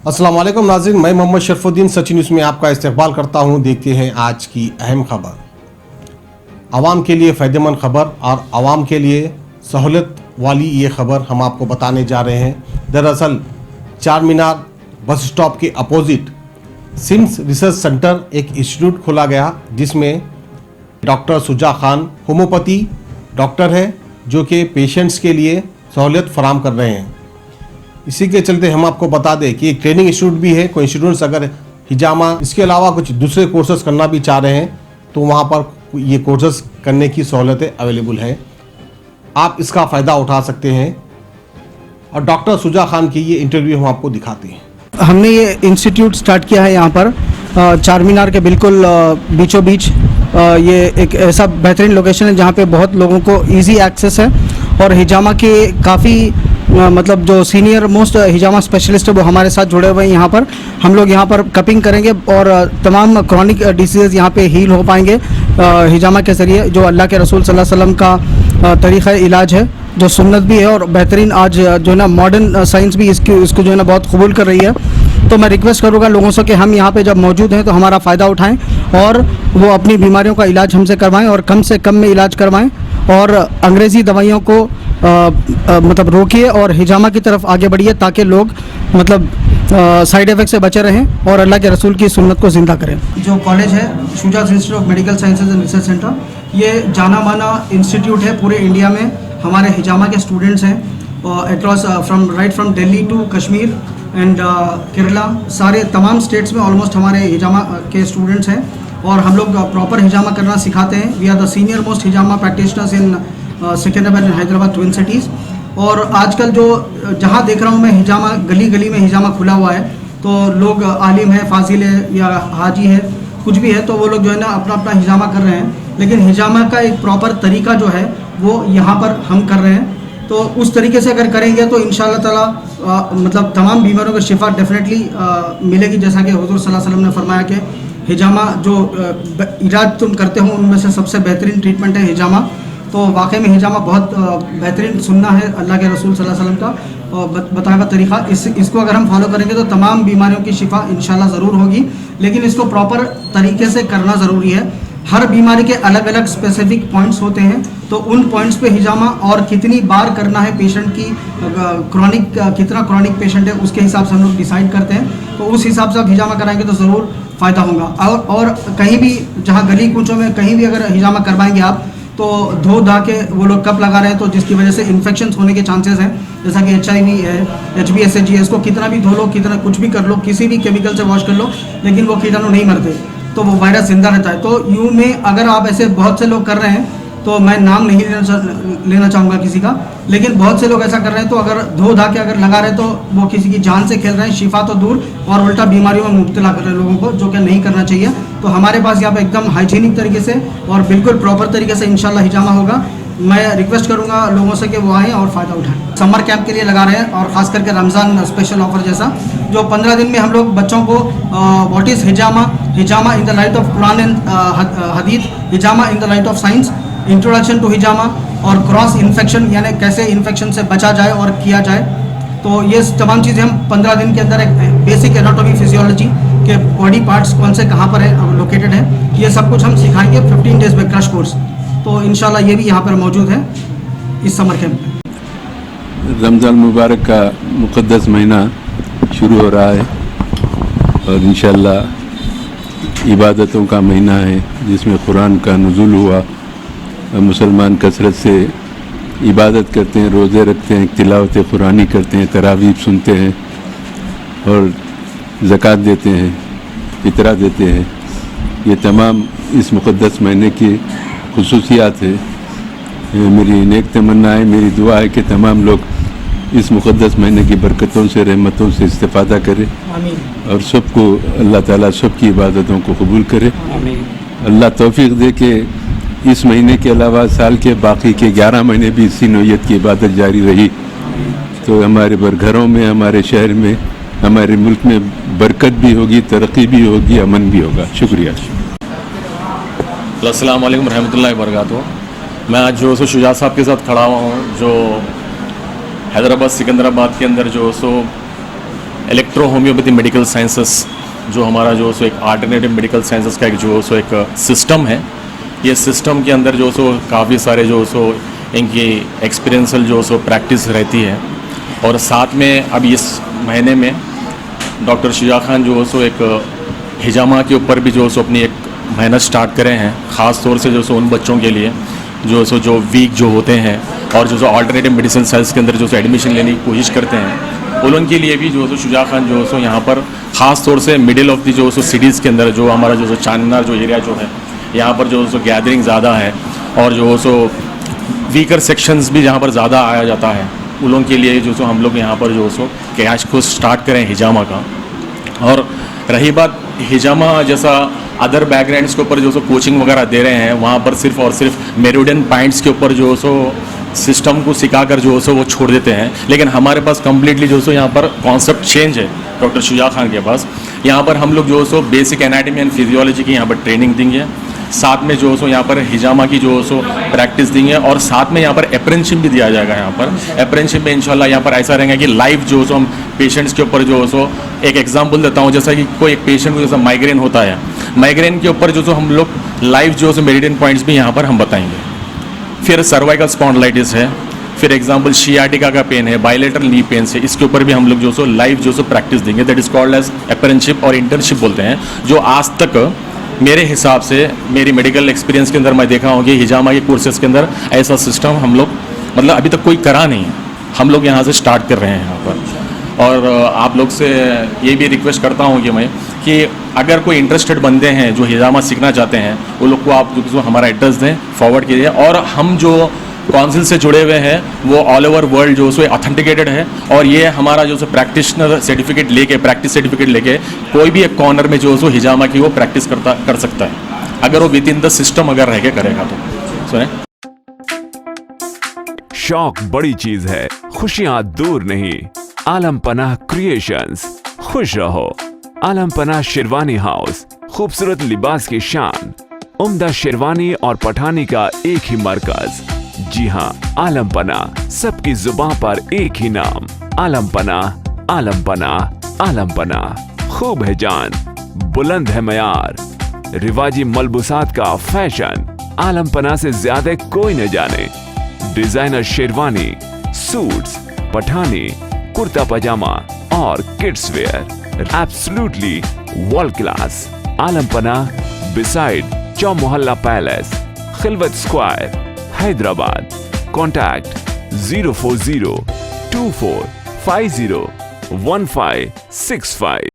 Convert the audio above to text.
अस्सलाम वालेकुम नाज़रीन, मैं मोहम्मद शरफुद्दीन सची न्यूज़ में आपका इस्तकबाल करता हूं। देखते हैं आज की अहम खबर। आवाम के लिए फ़ायदेमंद खबर और आवाम के लिए सहूलत वाली ये खबर हम आपको बताने जा रहे हैं। दरअसल चार मीनार बस स्टॉप के अपोजिट सिम्स रिसर्च सेंटर एक इंस्टीट्यूट खोला गया, जिसमें doctor Shuja Khan homeopathy doctor है जो कि पेशेंट्स के लिए सहूलियत फराम कर रहे हैं। इसी के चलते हम आपको बता दें कि एक ट्रेनिंग इंस्टीट्यूट भी है। कोई स्टूडेंट्स अगर हिजामा इसके अलावा कुछ दूसरे कोर्सेज करना भी चाह रहे हैं तो वहाँ पर ये कोर्सेज करने की सहूलतें अवेलेबल हैं, आप इसका फ़ायदा उठा सकते हैं। और डॉक्टर शुजा खान की ये इंटरव्यू हम आपको दिखाते हैं। हमने ये इंस्टीट्यूट स्टार्ट किया है यहाँ पर चार मीनार के बिल्कुल बीचों बीच। ये एक ऐसा बेहतरीन लोकेशन है जहाँ पे बहुत लोगों को इजी एक्सेस है और हिजामा के काफ़ी मतलब जो सीनियर मोस्ट हिजामा स्पेशलिस्ट है वो हमारे साथ जुड़े हुए हैं। यहाँ पर हम लोग यहाँ पर कपिंग करेंगे और तमाम क्रॉनिक डिसीज़ यहाँ पे हील हो पाएंगे हिजामा के ज़रिए, जो अल्लाह के रसूल सल्लल्लाहु अलैहि वसल्लम का तरीक़ा इलाज है, जो सुन्नत भी है और बेहतरीन आज जो है ना मॉडर्न साइंस भी इसको जो है ना बहुत कबूल कर रही है। तो मैं रिक्वेस्ट करूँगा लोगों से कि हम यहाँ पे जब मौजूद हैं तो हमारा फ़ायदा उठाएं और वो अपनी बीमारियों का इलाज हमसे करवाएं और कम से कम में इलाज करवाएं और अंग्रेज़ी दवाइयों को मतलब रोकिए और हिजामा की तरफ आगे बढ़िए ताकि लोग मतलब साइड इफ़ेक्ट से बचे रहें और अल्लाह के रसूल की सुन्नत को ज़िंदा करें। जो कॉलेज है Shuja institute of medical sciences and research centre, ये जाना माना इंस्टीट्यूट है पूरे इंडिया में। हमारे हिजामा के स्टूडेंट्स हैं across from Delhi to Kashmir and Kerala, सारे तमाम स्टेट्स में ऑलमोस्ट हमारे हिजामा के स्टूडेंट्स हैं और हम लोग प्रॉपर हिजामा करना सिखाते हैं। We are the senior most हिजामा practitioners in Secunderabad and Hyderabad twin cities. और आजकल जो जहाँ देख रहा हूँ मैं हिजामा गली गली में हिजामा खुला हुआ है, तो लोग आलिम है, फाजिल है या हाजी है, कुछ भी है, तो वो लोग जो है ना अपना अपना हिजामा कर रहे हैं। लेकिन हिजामा का एक प्रॉपर तरीका जो है वो यहाँ पर हम कर रहे हैं। तो उस तरीके से अगर करेंगे तो इंशाअल्लाह ताला मतलब तमाम बीमारियों को शिफा डेफिनेटली मिलेगी। जैसा कि हुज़ूर सल्लल्लाहु अलैहि वसल्लम ने फरमाया कि हिजामा जो इलाज तुम करते हो उनमें से सबसे बेहतरीन ट्रीटमेंट है हिजामा। तो वाकई में हिजामा बहुत बेहतरीन सुन्ना है अल्लाह के रसूल सल्लल्लाहु अलैहि वसल्लम का बताया हुआ तरीक़ा। इसको अगर हम फॉलो करेंगे तो तमाम बीमारियों की शिफा इंशाल्लाह ज़रूर होगी, लेकिन इसको प्रॉपर तरीके से करना ज़रूरी है। हर बीमारी के अलग अलग स्पेसिफिक पॉइंट्स होते हैं, तो उन पॉइंट्स पे हिजामा और कितनी बार करना है पेशेंट की क्रॉनिक कितना क्रॉनिक पेशेंट है उसके हिसाब से हम लोग डिसाइड करते हैं। तो उस हिसाब से आप हिजामा कराएंगे तो ज़रूर फ़ायदा होगा। और कहीं भी जहाँ गली कूचों में कहीं भी अगर हिजामा करवाएंगे आप तो धो धा के वो लोग कप लगा रहे हैं, तो जिसकी वजह से इन्फेक्शन होने के चांसेस हैं, जैसा कि HIV है, HBSAG है। इसको कितना भी धो लो, कितना कुछ भी कर लो, किसी भी केमिकल से वॉश कर लो, लेकिन वो कीटाणु नहीं मरते, तो वो वायरस जिंदा रहता है। तो यूँ में अगर आप ऐसे बहुत से लोग कर रहे हैं, तो मैं नाम नहीं लेना चाहूँगा किसी का, लेकिन बहुत से लोग ऐसा कर रहे हैं, तो अगर धो धा के अगर लगा रहे हैं तो वो किसी की जान से खेल रहे हैं, शिफा तो दूर और उल्टा बीमारियों में मुब्तला कर रहे हैं लोगों को, जो कि नहीं करना चाहिए। तो हमारे पास यहाँ पे एकदम हाइजीनिक तरीके से और बिल्कुल प्रॉपर तरीके से इंशाल्लाह हिजामा होगा। मैं रिक्वेस्ट करूँगा लोगों से कि वो आएँ और फ़ायदा उठाएँ। समर कैंप के लिए लगा रहे हैं और ख़ास करके रमज़ान स्पेशल ऑफर जैसा, जो 15 दिन में हम लोग बच्चों को व्हाट इज़ हिजामा, हिजामा in the light of Quran and हदीस, हिजामा in the light of science, introduction to हिजामा और क्रॉस इन्फेक्शन, यानी कैसे इन्फेक्शन से बचा जाए और किया जाए। तो ये तमाम चीज़ें हम 15 दिन के अंदर एक बेसिक एनाटॉमी फिजियोलॉजी के बॉडी पार्ट्स कौन से कहाँ पर है लोकेटेड है, ये सब कुछ हम सिखाएंगे 15 डेज़ में क्रश कोर्स। तो इंशाल्लाह ये भी यहाँ पर मौजूद है इस समर कैंप में। रमज़ान मुबारक का मुक़द्दस महीना शुरू हो रहा है और इंशाअल्लाह इबादतों का महीना है, जिसमें कुरान का नुज़ूल हुआ। मुसलमान कसरत से इबादत करते हैं, रोज़े रखते हैं, तिलावत कुरानी करते हैं, तरावीह सुनते हैं और ज़कात देते हैं, फितरा देते हैं। ये तमाम इस मुक़द्दस महीने की खुसूसियात है। मेरी नेक तमन्ना है, मेरी दुआ है कि तमाम लोग इस मुक़द्दस महीने की बरकतों से, रहमतों से इस्तिफ़ादा करें और सबको अल्लाह ताला सबकी इबादतों को कबूल करे। अल्लाह तौफीक दे कि इस महीने के अलावा साल के बाकी के 11 महीने भी इसी नौयत की इबादत जारी रही, तो हमारे घरों में, हमारे शहर में, हमारे मुल्क में बरकत भी होगी, तरक्की भी होगी, अमन भी होगा। शुक्रिया। अस्सलाम वालेकुम रहमतुल्लाहि व बरकातुहू। मैं आज जो सो शुजा साहब के साथ खड़ा हुआ हूँ, जो हैदराबाद सिकंदराबाद के अंदर जो सो इलेक्ट्रो होम्योपैथी मेडिकल साइंसेस जो हमारा जो सो एक अल्टरनेटिव मेडिकल साइंसेस का एक जो सो एक सिस्टम है। ये सिस्टम के अंदर जो सो काफ़ी सारे जो सो इनकी एक्सपीरियंसल जो सो प्रैक्टिस रहती है। और साथ में अब इस महीने में डॉक्टर शुजा खान जो सो एक हिजामा के ऊपर भी जो सो अपनी एक मेहनत स्टार्ट करे हैं, ख़ास तौर से जो सो उन बच्चों के लिए जो वीक जो होते हैं और जो अल्टरनेटिव मेडिसिन साइंस के अंदर जो एडमिशन लेने की कोशिश करते हैं, उनके लिए भी जो शुजा खान जो सो यहाँ पर ख़ास तौर से मिडिल ऑफ दी जो सो सिटीज़ के अंदर जो हमारा जो चांदनार जो एरिया जो है, यहाँ पर जो सो गैदरिंग ज़्यादा है और जो सो वीकर सेक्शंस भी जहाँ पर ज़्यादा आया जाता है, उन लोगों के लिए जो सो हम लोग यहाँ पर जो सो कैश को स्टार्ट करें हिजामा का। और रही बात हिजामा जैसा अदर बैकग्राउंड्स के ऊपर जो सो कोचिंग वगैरह दे रहे हैं, वहाँ पर सिर्फ और सिर्फ मेरिडियन पॉइंट्स के ऊपर जो सो सिस्टम को सिखाकर जो सो वो छोड़ देते हैं। लेकिन हमारे पास कम्प्लीटली जो सो यहाँ पर कॉन्सेप्ट चेंज है डॉक्टर शुजा खान के पास। यहाँ पर हम लोग जो so basic anatomy and physiology की यहाँ पर ट्रेनिंग देंगे, साथ में जो सो यहाँ पर हिजामा की जो सो प्रैक्टिस देंगे और साथ में यहाँ पर अप्रेंटिसशिप भी दिया जाएगा। यहाँ पर अप्रेंटिसशिप में इंशाल्लाह यहाँ पर ऐसा रहेगा कि लाइव जो सो हम पेशेंट्स के ऊपर जो सो एक एग्जांपल देता हूँ, जैसा कि कोई एक पेशेंट को जैसा माइग्रेन होता है, माइग्रेन के ऊपर जो सो हम लोग लाइव जो सो मेरिडियन पॉइंट्स भी यहाँ पर हम बताएंगे। फिर सर्वाइकल स्पॉन्डिलाइटिस है, फिर एग्जांपल शियाटिका का पेन है, बायलेटरल नी पेन है, इसके ऊपर भी हम लोग जो सो लाइव जो सो प्रैक्टिस देंगे। That is called as apprenticeship और इंटर्नशिप बोलते हैं, जो आज तक मेरे हिसाब से मेरी मेडिकल एक्सपीरियंस के अंदर मैं देखा हूँ कि हिजामा के कोर्सेज के अंदर ऐसा सिस्टम हम लोग मतलब अभी तक कोई करा नहीं है। हम लोग यहाँ से स्टार्ट कर रहे हैं यहाँ पर। और आप लोग से ये भी रिक्वेस्ट करता हूँ कि मैं कि अगर कोई इंटरेस्टेड बंदे हैं जो हिजामा सीखना चाहते हैं, वो लोग को आप जो हमारा एड्रेस दें, फॉरवर्ड कीजिए। और हम जो काउंसिल से जुड़े हुए हैं वो ऑल ओवर वर्ल्ड जो सो ऑथेंटिकेटेड है और ये हमारा जो सो प्रैक्टिशनर सर्टिफिकेट लेके, प्रैक्टिस सर्टिफिकेट लेके कोई भी एक कॉर्नर में जो सो हिजामा की वो प्रैक्टिस कर सकता है, अगर वो विद इन द सिस्टम अगर रह के करेगा तो। सुने, शौक बड़ी चीज है, खुशियां दूर नहीं। आलम पनाह क्रिएशंस, खुश रहो। आलम पनाह शेरवानी हाउस, खूबसूरत लिबास की शान, उम्दा शेरवानी और पठानी का एक ही मरकज। जी हाँ, आलम पनाह, सबकी जुबान पर एक ही नाम, आलम पनाह, आलम पनाह, आलम पनाह। खूब है जान, बुलंद है मयार, रिवाजी मलबूसात का फैशन, आलम पनाह से ज्यादा कोई न जाने। डिजाइनर शेरवानी, सूट्स, पठानी, कुर्ता पजामा और kids wear, absolutely world class. Alam Panah, beside Chowmahalla palace, Khilwat square, Hyderabad. Contact 04024501565।